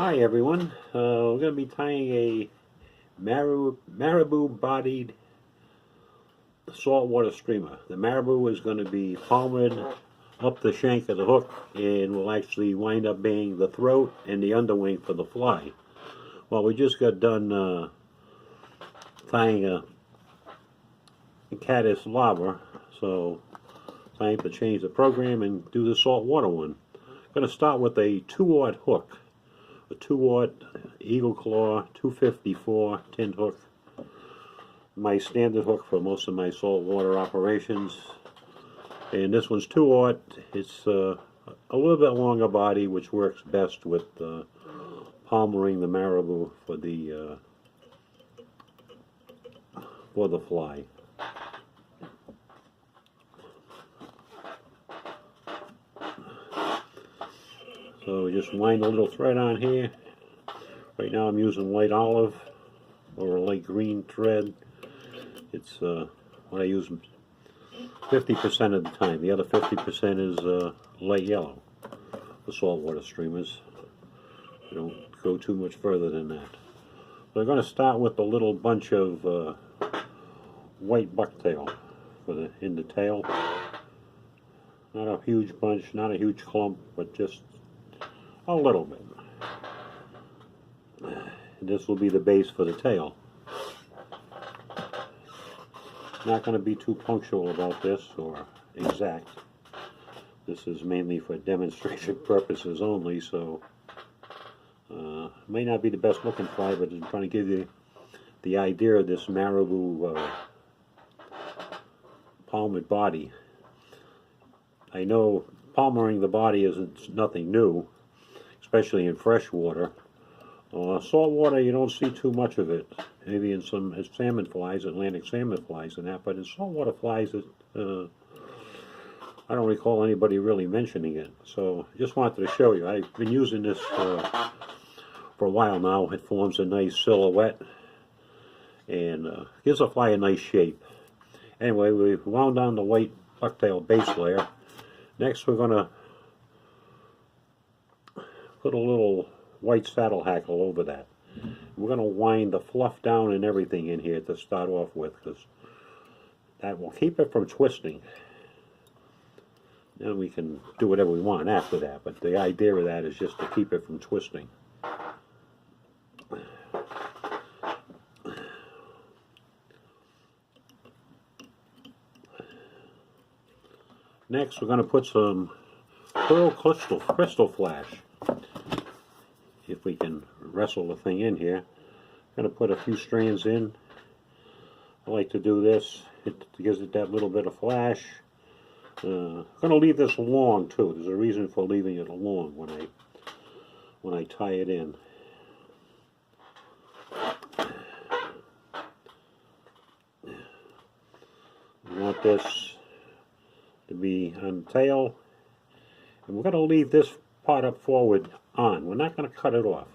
Hi everyone, we're going to be tying a marabou-bodied saltwater streamer. The marabou is going to be palmered up the shank of the hook and will actually wind up being the throat and the underwing for the fly. Well, we just got done tying a caddis lobber, so time to change the program and do the saltwater one. I'm going to start with a 2-aught hook. A 2-aught Eagle Claw 254 tin hook. My standard hook for most of my saltwater operations. And this one's 2-aught. It's a little bit longer body, which works best with palmering the marabou for the fly. So we just wind a little thread on here. Right now I'm using light olive or a light green thread. It's what I use 50% of the time. The other 50% is light yellow for saltwater streamers. You don't go too much further than that. So I'm going to start with a little bunch of white bucktail in the tail. Not a huge bunch, not a huge clump, but just a little bit. And this will be the base for the tail. Not going to be too punctual about this or exact. This is mainly for demonstration purposes only, so may not be the best looking fly, but I'm trying to give you the idea of this marabou palmered body. I know palmering the body isn't nothing new, especially in freshwater. Saltwater, you don't see too much of it. Maybe in some salmon flies, Atlantic salmon flies and that, but in saltwater flies, I don't recall anybody really mentioning it. So just wanted to show you. I've been using this for a while now. It forms a nice silhouette and gives a fly a nice shape. Anyway, we've wound down the white bucktail base layer. Next we're going to put a little white saddle hackle over that. We're going to wind the fluff down and everything in here to start off with, because that will keep it from twisting. Then we can do whatever we want after that, but the idea of that is just to keep it from twisting. Next we're going to put some pearl crystal flash. If we can wrestle the thing in here. I'm going to put a few strands in. I like to do this. It gives it that little bit of flash. I'm going to leave this long too. There's a reason for leaving it long when I tie it in. We want this to be on the tail, and we're going to leave this part up forward on. We're not going to cut it off.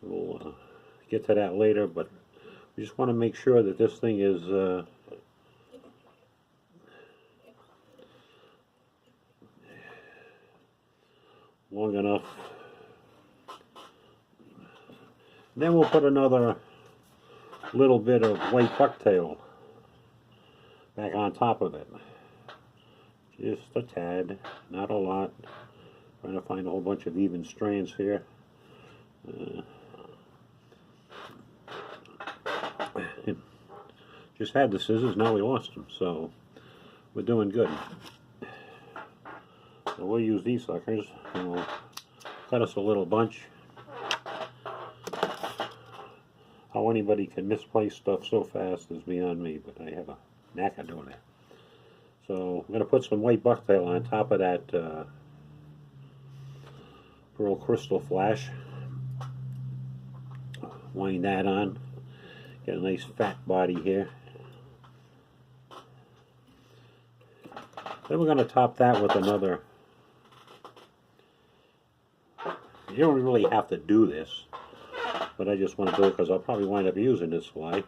We'll get to that later, but we just want to make sure that this thing is long enough. And then we'll put another little bit of white bucktail back on top of it. Just a tad, not a lot. Trying to find a whole bunch of even strands here. Just had the scissors, now we lost them, so we're doing good. So we'll use these suckers and we'll cut us a little bunch. How anybody can misplace stuff so fast is beyond me, but I have a knack of doing it. So I'm going to put some white bucktail on top of that pearl crystal flash. Wind that on. Get a nice fat body here. Then we're going to top that with another. You don't really have to do this, but I just want to do it because I'll probably wind up using this fly.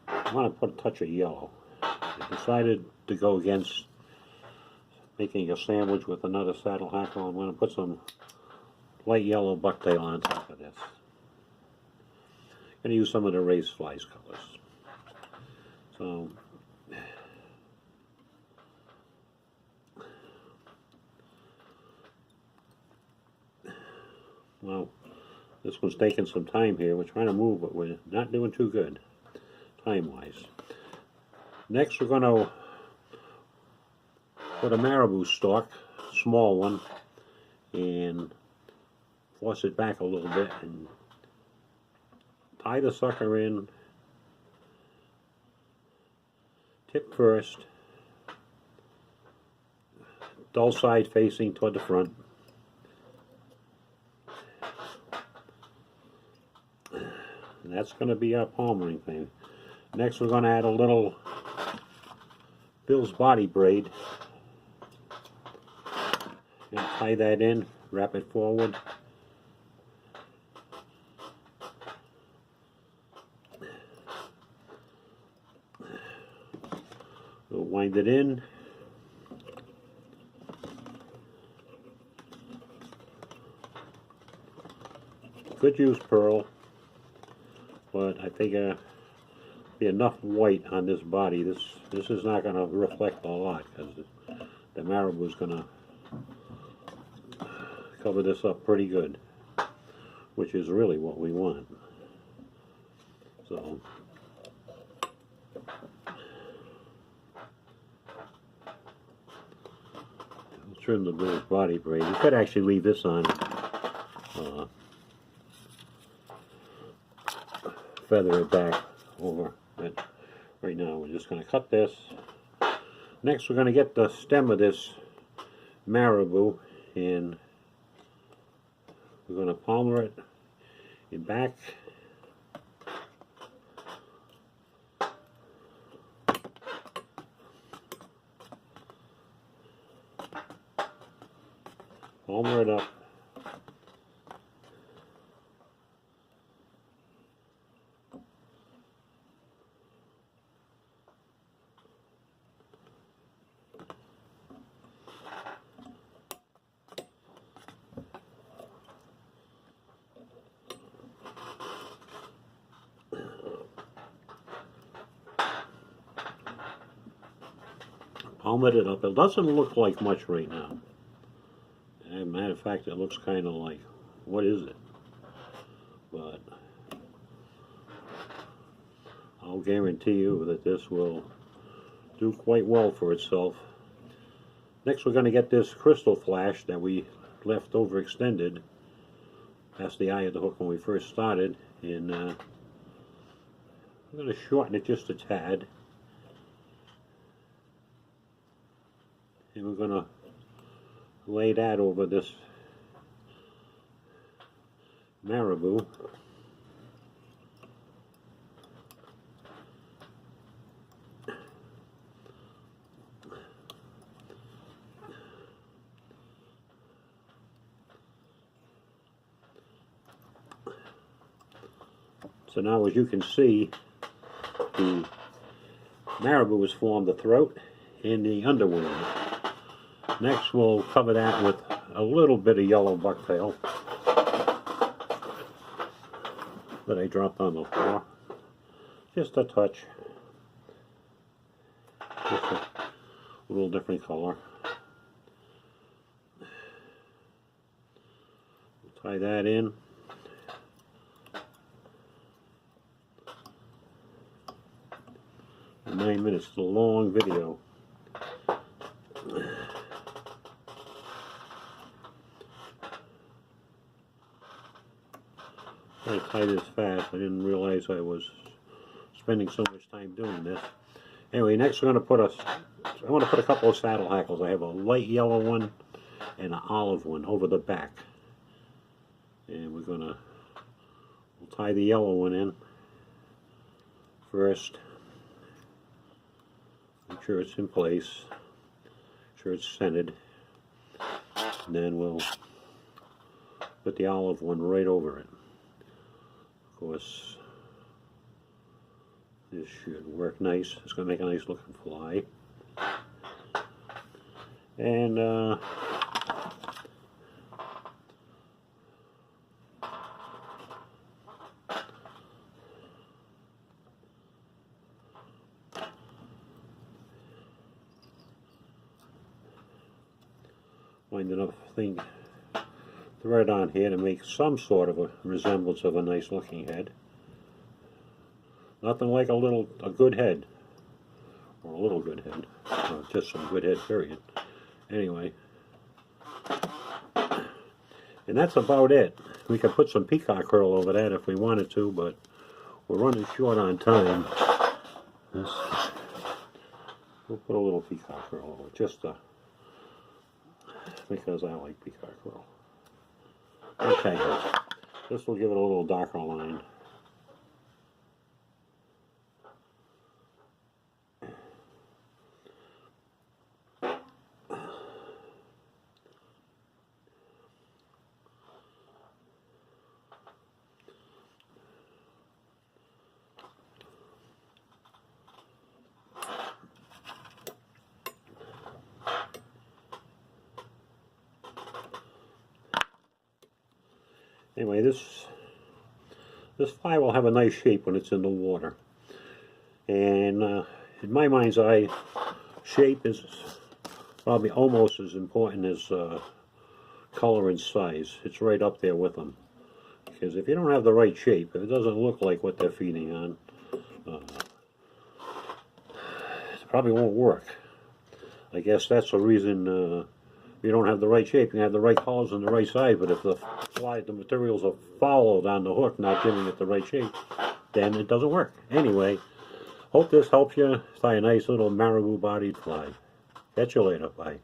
I want to put a touch of yellow. I decided to go against making a sandwich with another saddle hackle. I'm going to put some light yellow bucktail on top of this. I'm going to use some of the raised flies colors. So, well, this one's taking some time here. We're trying to move, but we're not doing too good time-wise. Next, we're going to put a marabou stalk, small one, and force it back a little bit and tie the sucker in tip first, dull side facing toward the front. And that's going to be our palmering thing. Next, we're going to add a little Bill's body braid. And tie that in, wrap it forward. We'll wind it in. Could use pearl, but I think be enough white on this body. This is not going to reflect a lot because the marabou is going to cover this up pretty good, which is really what we want. So I'll trim the Bill's body braid. You could actually leave this on, feather it back over, but right now we're just going to cut this. Next, we're going to get the stem of this marabou and we're going to palmer it in back. Palmer it up. Palmered it up. It doesn't look like much right now. As a matter of fact, it looks kind of like, what is it? But I'll guarantee you that this will do quite well for itself. Next, we're going to get this crystal flash that we left overextended past the eye of the hook when we first started, and I'm going to shorten it just a tad. And we're going to lay that over this marabou. So now, as you can see, the marabou has formed the throat and the underwing. Next, we'll cover that with a little bit of yellow bucktail that I dropped on the floor. Just a touch. Just a little different color. Tie that in. And 9 minutes is a long video. I tie this fast. I didn't realize I was spending so much time doing this. Anyway, next we're going to put I want to put a couple of saddle hackles. I have a light yellow one and an olive one over the back. And we'll tie the yellow one in first. Make sure it's in place. Make sure it's centered. And then we'll put the olive one right over it. Of course, this should work nice. It's going to make a nice looking fly. And find enough thing thread on here to make some sort of a resemblance of a nice looking head. Nothing like a good head, or a little good head, or just some good head period. Anyway, and that's about it. We could put some peacock curl over that if we wanted to, but we're running short on time. We'll put a little peacock curl over it, just because I like peacock curl. Okay, this will give it a little darker line. Anyway, this fly will have a nice shape when it's in the water. And in my mind's eye, shape is probably almost as important as color and size. It's right up there with them. Because if you don't have the right shape, if it doesn't look like what they're feeding on, it probably won't work. I guess that's the reason you don't have the right shape. You have the right colors and the right size, but if the materials are fouled on the hook, not giving it the right shape, then it doesn't work. Anyway, hope this helps you. Fly a nice little marabou bodied fly. Catch you later. Bye.